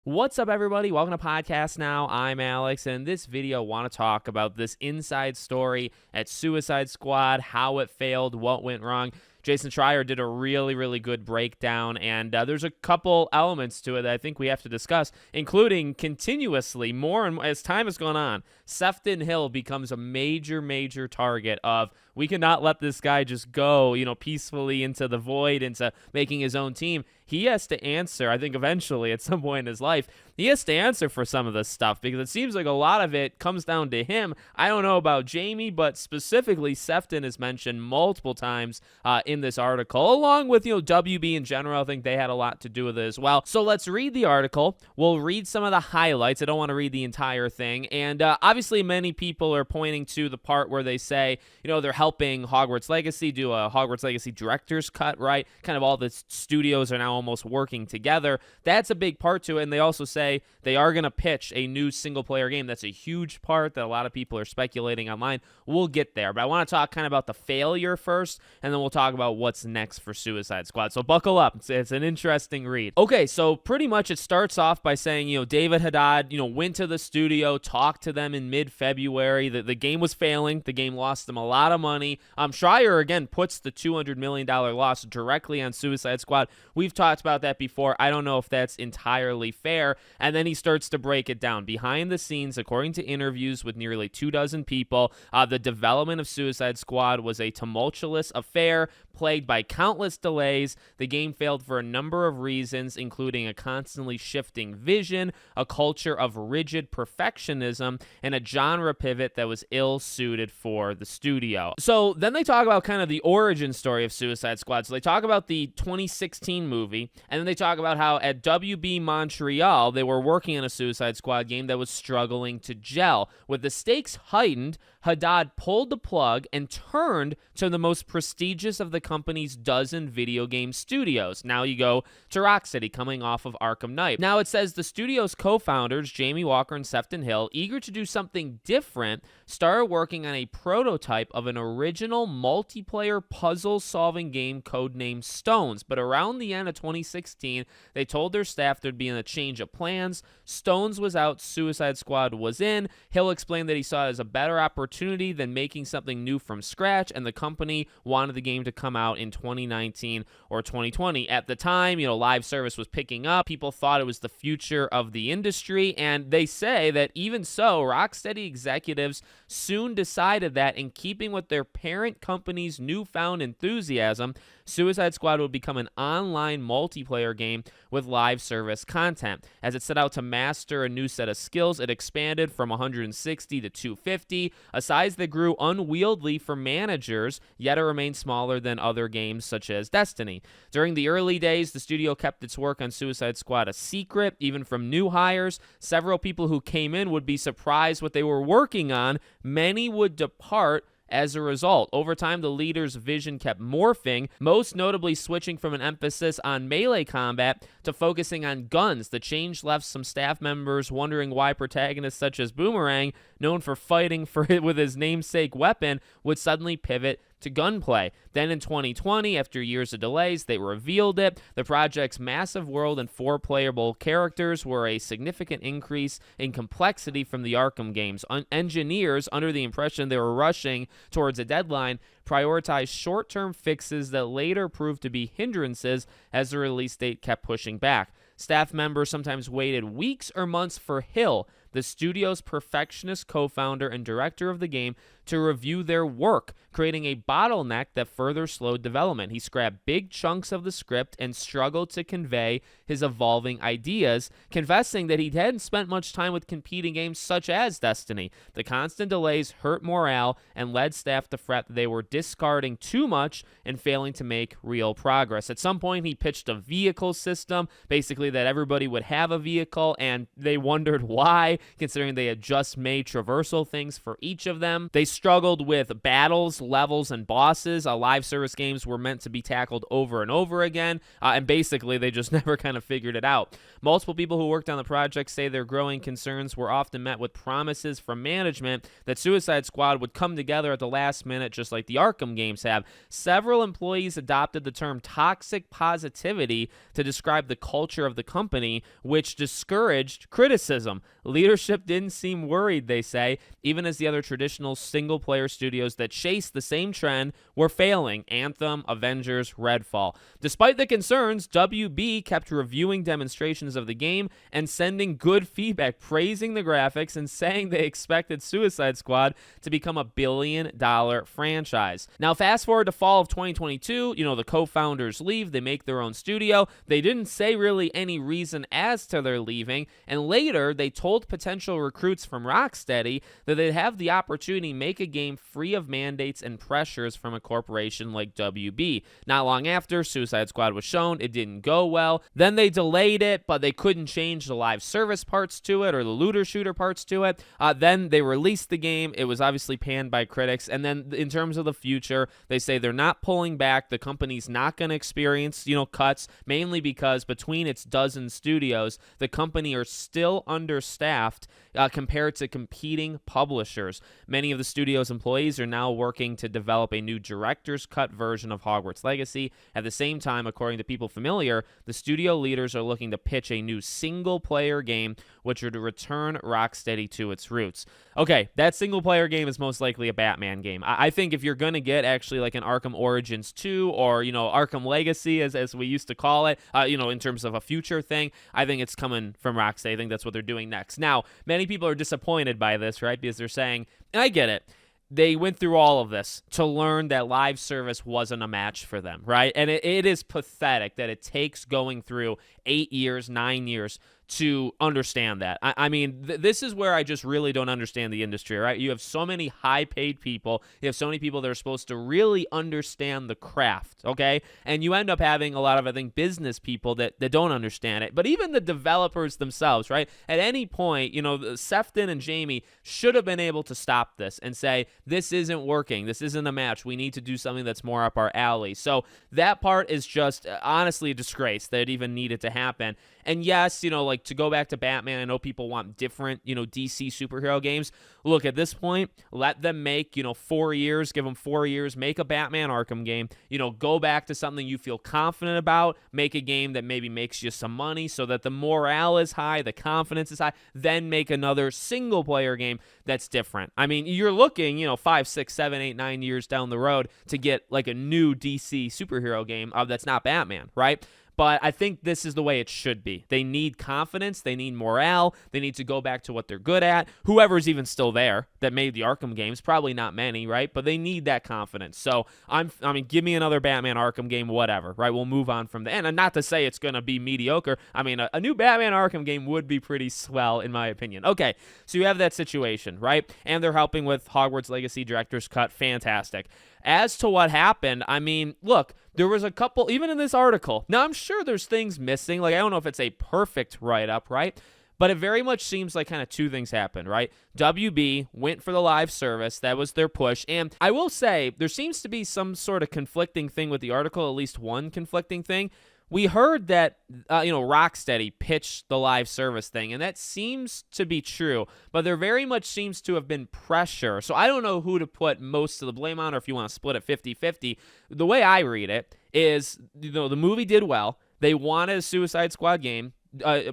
What's up, everybody? Welcome to Podcast Now. I'm Alex, and in this video, I want to talk about this inside story at Suicide Squad, how it failed, what went wrong. Jason Schreier did a really good breakdown, and there's a couple elements to it that I think we have to discuss, including continuously, more and more, as time has gone on, Sefton Hill becomes a major target of, we cannot let this guy just go, peacefully into the void, into making his own team. He has to answer, I think eventually at some point in his life, he has to answer for some of this stuff because it seems like a lot of it comes down to him. I don't know about Jamie, but specifically Sefton is mentioned multiple times in this article, along with, WB in general. I think they had a lot to do with it as well. So let's read the article. We'll read some of the highlights. I don't want to read the entire thing. And obviously many people are pointing to the part where they say, they're helping Hogwarts Legacy do a Hogwarts Legacy director's cut, right? Kind of all the studios are now almost working together. That's a big part to it. And they also say they are going to pitch a new single-player game. That's a huge part that a lot of people are speculating online. We'll get there. But I want to talk kind of about the failure first, and then we'll talk about what's next for Suicide Squad. So buckle up. It's an interesting read. Okay, so pretty much it starts off by saying, David Haddad, went to the studio, talked to them in mid-February. The game was failing. The game lost them a lot of money. Schreier, again, puts the $200 million loss directly on Suicide Squad. We've talked about that before. I don't know if that's entirely fair. And then he starts to break it down. Behind the scenes, according to interviews with nearly 24 people, the development of Suicide Squad was a tumultuous affair plagued by countless delays. The game failed for a number of reasons, including a constantly shifting vision, a culture of rigid perfectionism, and a genre pivot that was ill-suited for the studio. So then they talk about kind of the origin story of Suicide Squad. So they talk about the 2016 movie, and then they talk about how at WB Montreal, they were working on a Suicide Squad game that was struggling to gel. With the stakes heightened, Haddad pulled the plug and turned to the most prestigious of the company's dozen video game studios. Now you go to Rocksteady, coming off of Arkham Knight. Now it says the studio's co-founders, Jamie Walker and Sefton Hill, eager to do something different, started working on a prototype of an original multiplayer puzzle-solving game codenamed Stones. But around the end of 2016, they told their staff there'd be a change of plans. Stones was out, Suicide Squad was in. Hill explained that he saw it as a better opportunity than making something new from scratch, and the company wanted the game to come out in 2019 or 2020. At the time, live service was picking up. People thought it was the future of the industry, and they say that even so, Rocksteady executives soon decided that in keeping with their parent company's newfound enthusiasm, Suicide Squad would become an online multiplayer game with live service content. As it set out to master a new set of skills, it expanded from 160 to 250, a size that grew unwieldy for managers, yet it remained smaller than other games such as Destiny. During the early days, the studio kept its work on Suicide Squad a secret, even from new hires. Several people who came in would be surprised what they were working on. Many would depart as a result. Over time, the leader's vision kept morphing, most notably switching from an emphasis on melee combat to focusing on guns. The change left some staff members wondering why protagonists such as Boomerang, known for fighting with his namesake weapon, would suddenly pivot to gunplay. Then in 2020, after years of delays, they revealed it. The project's massive world and 4 playable characters were a significant increase in complexity from the Arkham games. Engineers, under the impression they were rushing towards a deadline, prioritized short-term fixes that later proved to be hindrances as the release date kept pushing back. Staff members sometimes waited weeks or months for Hill, the studio's perfectionist co-founder and director of the game, to review their work, creating a bottleneck that further slowed development. He scrapped big chunks of the script and struggled to convey his evolving ideas, confessing that he hadn't spent much time with competing games such as Destiny. The constant delays hurt morale and led staff to fret that they were discarding too much and failing to make real progress. At some point, he pitched a vehicle system, basically that everybody would have a vehicle, and they wondered why. considering they had just made traversal things for each of them. They struggled with battles, levels, and bosses. Live service games were meant to be tackled over and over again, and basically they just never kind of figured it out. Multiple people who worked on the project say their growing concerns were often met with promises from management that Suicide Squad would come together at the last minute, just like the Arkham games have. Several employees adopted the term toxic positivity to describe the culture of the company, which discouraged criticism. Leadership didn't seem worried, they say, even as the other traditional single-player studios that chased the same trend were failing: Anthem, Avengers, Redfall. Despite the concerns, WB kept reviewing demonstrations of the game and sending good feedback, praising the graphics and saying they expected Suicide Squad to become a billion-dollar franchise. Now, fast forward to fall of 2022, the co-founders leave, they make their own studio. They didn't say really any reason as to their leaving, and later they told potential recruits from Rocksteady that they'd have the opportunity to make a game free of mandates and pressures from a corporation like WB. Not long after, Suicide Squad was shown. It didn't go well. Then they delayed it, but they couldn't change the live service parts to it or the looter shooter parts to it. Then they released the game. It was obviously panned by critics. And then in terms of the future, they say they're not pulling back. The company's not going to experience, cuts, mainly because between its dozen studios, the company are still understaffed compared to competing publishers. Many of the studio's employees are now working to develop a new director's cut version of Hogwarts Legacy. At the same time, according to people familiar, the studio leaders are looking to pitch a new single-player game, which would return Rocksteady to its roots. Okay, that single-player game is most likely a Batman game. I think if you're going to get actually like an Arkham Origins 2 or, Arkham Legacy, as we used to call it, in terms of a future thing, I think it's coming from Rocksteady. I think that's what they're doing next. Now, many people are disappointed by this, right? Because they're saying, and I get it, they went through all of this to learn that live service wasn't a match for them, right? And it is pathetic that it takes going through 8 years, 9 years to understand that. I mean, this is where I just really don't understand the industry, right? You have so many high-paid people. You have so many people that are supposed to really understand the craft, okay? And you end up having a lot of, I think, business people that don't understand it. But even the developers themselves, right? At any point, Sefton and Jamie should have been able to stop this and say, this isn't working. This isn't a match. We need to do something that's more up our alley. So that part is just honestly a disgrace that it even needed to happen. And yes, to go back to Batman, I know people want different, DC superhero games. Look, at this point, let them make, 4 years, give them 4 years, make a Batman Arkham game, go back to something you feel confident about, make a game that maybe makes you some money so that the morale is high, the confidence is high, then make another single player game that's different. I mean, you're looking, 5, 6, 7, 8, 9 years down the road to get like a new DC superhero game that's not Batman, right? But I think this is the way it should be. They need confidence. They need morale. They need to go back to what they're good at. Whoever's even still there that made the Arkham games, probably not many, right? But they need that confidence. So, give me another Batman Arkham game, whatever, right? We'll move on from the end. And not to say it's going to be mediocre. I mean, a new Batman Arkham game would be pretty swell, in my opinion. Okay, so you have that situation, right? And they're helping with Hogwarts Legacy Director's Cut. Fantastic. As to what happened, I mean, look, there was a couple, even in this article. Now, I'm sure there's things missing. Like, I don't know if it's a perfect write-up, right? But it very much seems like kind of two things happened, right? WB went for the live service. That was their push. And I will say, there seems to be some sort of conflicting thing with the article, at least one conflicting thing. We heard that, Rocksteady pitched the live service thing, and that seems to be true, but there very much seems to have been pressure. So I don't know who to put most of the blame on, or if you want to split it 50-50. The way I read it is, the movie did well. They wanted a Suicide Squad game.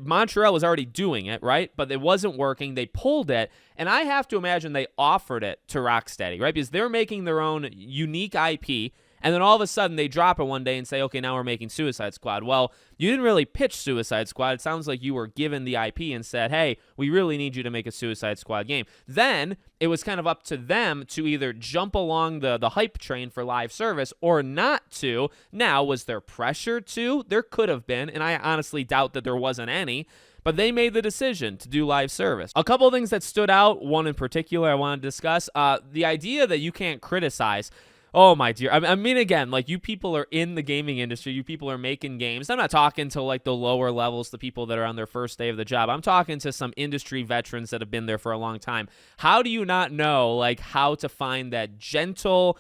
Montreal was already doing it, right? But it wasn't working. They pulled it, and I have to imagine they offered it to Rocksteady, right? Because they're making their own unique IP. And then all of a sudden they drop it one day and say, okay, now we're making Suicide Squad. Well, you didn't really pitch Suicide Squad. It sounds like you were given the IP and said, hey, we really need you to make a Suicide Squad game. Then it was kind of up to them to either jump along the hype train for live service or not to. Now, was there pressure to? There could have been, and I honestly doubt that there wasn't any. But they made the decision to do live service. A couple of things that stood out, one in particular I want to discuss, the idea that you can't criticize. Oh my dear. I mean, again, like, you people are in the gaming industry. You people are making games. I'm not talking to like the lower levels, the people that are on their first day of the job. I'm talking to some industry veterans that have been there for a long time. How do you not know like how to find that gentle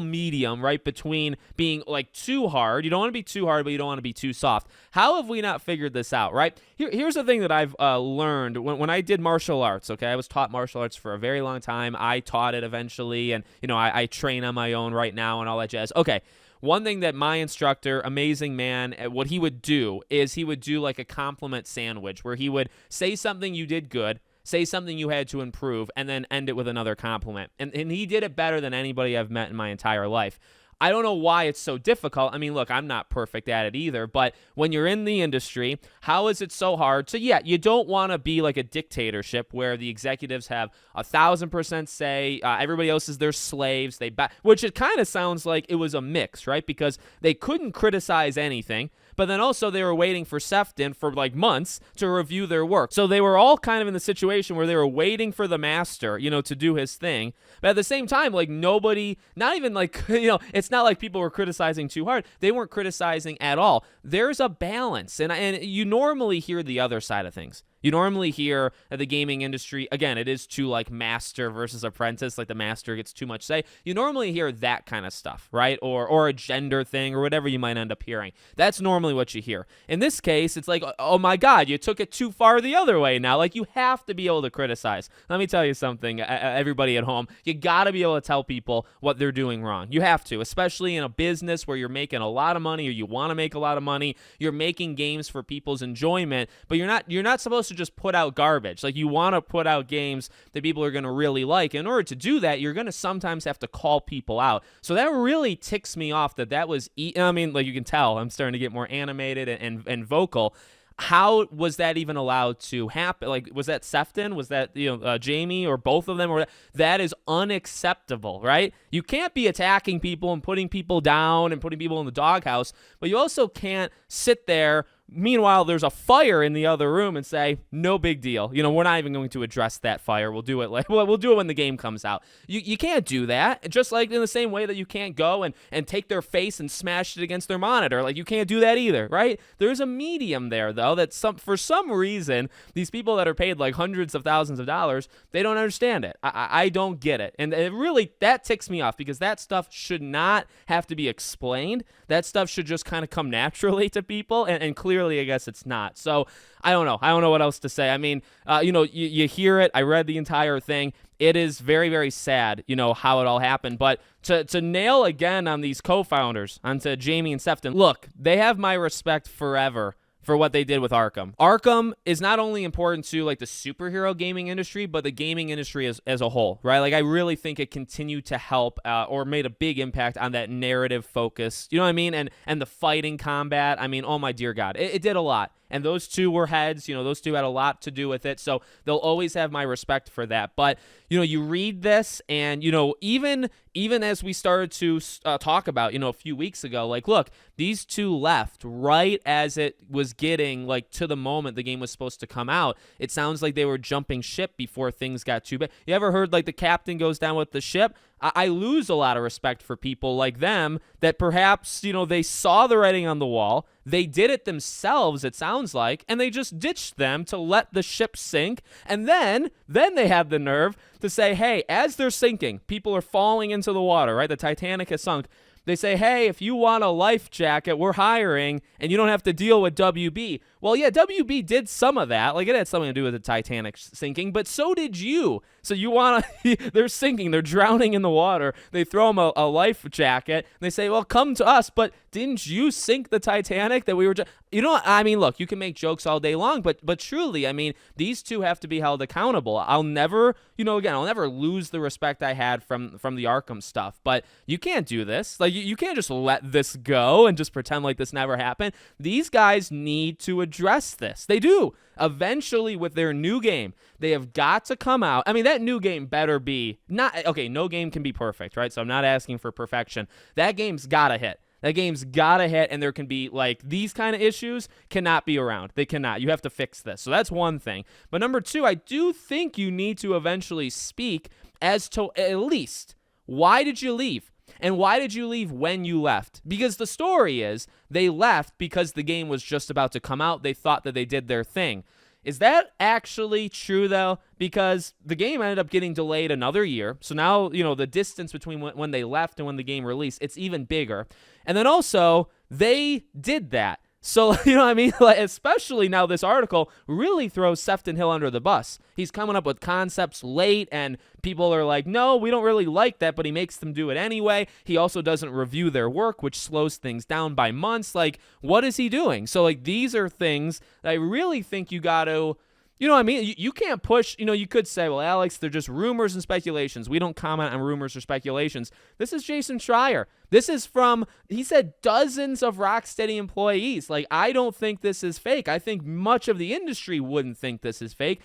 medium, right, between being like too hard? You don't want to be too hard, but you don't want to be too soft. How have we not figured this out, right? Here's the thing that I've learned when I did martial arts. Okay, I was taught martial arts for a very long time. I taught it eventually, and I train on my own right now and all that jazz. Okay. One thing that my instructor, amazing man, what he would do is he would do like a compliment sandwich where he would say something you did good, say something you had to improve, and then end it with another compliment. And he did it better than anybody I've met in my entire life. I don't know why it's so difficult. I mean, look, I'm not perfect at it either, but when you're in the industry, how is it so hard? So yeah, you don't want to be like a dictatorship where the executives have 1,000% say, everybody else is their slaves, which it kind of sounds like it was a mix, right? Because they couldn't criticize anything, but then also they were waiting for Sefton for like months to review their work. So they were all kind of in the situation where they were waiting for the master, to do his thing. But at the same time, like nobody, not even like, it's not like people were criticizing too hard. They weren't criticizing at all. There's a balance. And you normally hear the other side of things. You normally hear that the gaming industry, again, it is too like master versus apprentice, like the master gets too much say. You normally hear that kind of stuff, right? Or a gender thing or whatever you might end up hearing. That's normally what you hear. In this case, it's like, oh my God, you took it too far the other way now. Like, you have to be able to criticize. Let me tell you something, everybody at home. You got to be able to tell people what they're doing wrong. You have to, especially in a business where you're making a lot of money or you want to make a lot of money. You're making games for people's enjoyment, but you're not supposed to just put out garbage. Like, you want to put out games that people are going to really like. In order to do that, you're going to sometimes have to call people out. So that really ticks me off that was, I mean, like, you can tell I'm starting to get more animated and vocal. How was that even allowed to happen? Like, was that Sefton? Was that, Jamie, or both of them? Or that is unacceptable, right? You can't be attacking people and putting people down and putting people in the doghouse, but you also can't sit there. Meanwhile, there's a fire in the other room and say, no big deal. We're not even going to address that fire. We'll do it we'll do it when the game comes out. You can't do that. Just like in the same way that you can't go and take their face and smash it against their monitor. Like, you can't do that either, right? There's a medium there, though, that for some reason, these people that are paid like hundreds of thousands of dollars, they don't understand it. I don't get it. And it really, that ticks me off, because that stuff should not have to be explained. That stuff should just kind of come naturally to people, and clearly, I guess it's not. So I don't know. I don't know what else to say. I mean, you hear it. I read the entire thing. It is very, very sad, how it all happened. But to nail again on these co-founders, onto Jamie and Sefton, look, they have my respect forever for what they did with Arkham. Arkham is not only important to like the superhero gaming industry, but the gaming industry as a whole, right? Like, I really think it continued to help or made a big impact on that narrative focus. You know what I mean? And the fighting combat. I mean, oh my dear God, it did a lot. And those two were heads. Those two had a lot to do with it. So they'll always have my respect for that. But, you read this and, even as we started to talk about, a few weeks ago, like, look, these two left right as it was getting like to the moment the game was supposed to come out. It sounds like they were jumping ship before things got too bad. You ever heard like the captain goes down with the ship? I lose a lot of respect for people like them that perhaps, they saw the writing on the wall. They did it themselves, it sounds like, and they just ditched them to let the ship sink. And then they have the nerve to say, hey, as they're sinking, people are falling into the water, right? The Titanic has sunk. They say, hey, if you want a life jacket, we're hiring, and you don't have to deal with WB. Well, yeah, WB did some of that. Like, it had something to do with the Titanic sinking, but so did you. So you want to, they're sinking, they're drowning in the water. They throw them a life jacket, and they say, well, come to us, but didn't you sink the Titanic that we were just, I mean, look, you can make jokes all day long, but truly, I mean, these two have to be held accountable. I'll never, I'll never lose the respect I had from the Arkham stuff, but you can't do this. Like, you can't just let this go and just pretend like this never happened. These guys need to address this. They do. Eventually, with their new game, they have got to come out. I mean, that new game better be no game can be perfect, right? So I'm not asking for perfection. That game's got to hit. That game's got to hit, and there can be, like, these kind of issues cannot be around. They cannot. You have to fix this. So that's one thing. But number two, I do think you need to eventually speak as to at least Why did you leave? And why did you leave when you left? Because the story is they left because the game was just about to come out. They thought that they did their thing. Is that actually true, though? Because the game ended up getting delayed another year. So now, the distance between when they left and when the game released, it's even bigger. And then also, they did that. So, you know what I mean? Like, especially now this article really throws Sefton Hill under the bus. He's coming up with concepts late, and people are like, no, we don't really like that, but he makes them do it anyway. He also doesn't review their work, which slows things down by months. Like, what is he doing? So, like, these are things that I really think you got to... You know what I mean? You can't push, you could say, well, Alex, they're just rumors and speculations. We don't comment on rumors or speculations. This is Jason Schreier. This is from, he said, dozens of Rocksteady employees. Like, I don't think this is fake. I think much of the industry wouldn't think this is fake.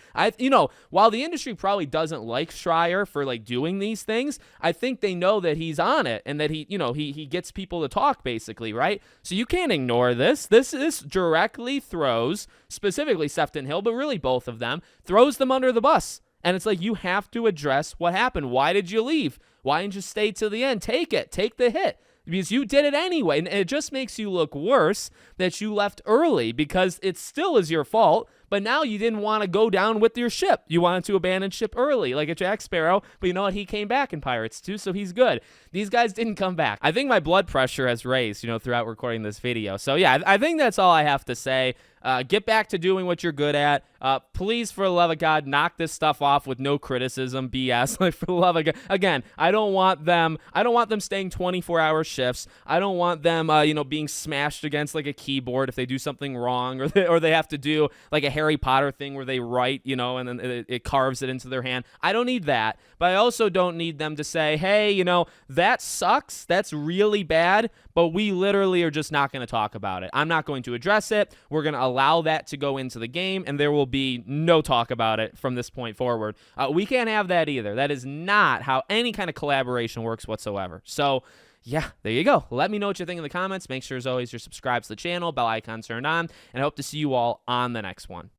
While the industry probably doesn't like Schreier for, like, doing these things, I think they know that he's on it and that he gets people to talk, basically, right? So you can't ignore this. This directly throws, specifically Sefton Hill, but really both of them, throws them under the bus. And it's like, you have to address what happened. Why did you leave? Why didn't you stay to the end? Take it. Take the hit. Because you did it anyway. And it just makes you look worse that you left early, because it still is your fault. But now you didn't want to go down with your ship. You wanted to abandon ship early, like a Jack Sparrow. But you know what? He came back in Pirates 2, so he's good. These guys didn't come back. I think my blood pressure has raised, throughout recording this video. So yeah, I think that's all I have to say. Get back to doing what you're good at. Please, for the love of God, knock this stuff off with no criticism, BS. Like, for the love of God. Again, I don't want them staying 24-hour shifts. I don't want them, being smashed against like a keyboard if they do something wrong, or they have to do like a Harry Potter thing where they write, and then it carves it into their hand. I don't need that, but I also don't need them to say, hey, that sucks. That's really bad, but we literally are just not going to talk about it. I'm not going to address it. We're going to allow that to go into the game, and there will be no talk about it from this point forward. We can't have that either. That is not how any kind of collaboration works whatsoever. So, yeah, there you go. Let me know what you think in the comments. Make sure, as always, you're subscribed to the channel, bell icon turned on, and I hope to see you all on the next one.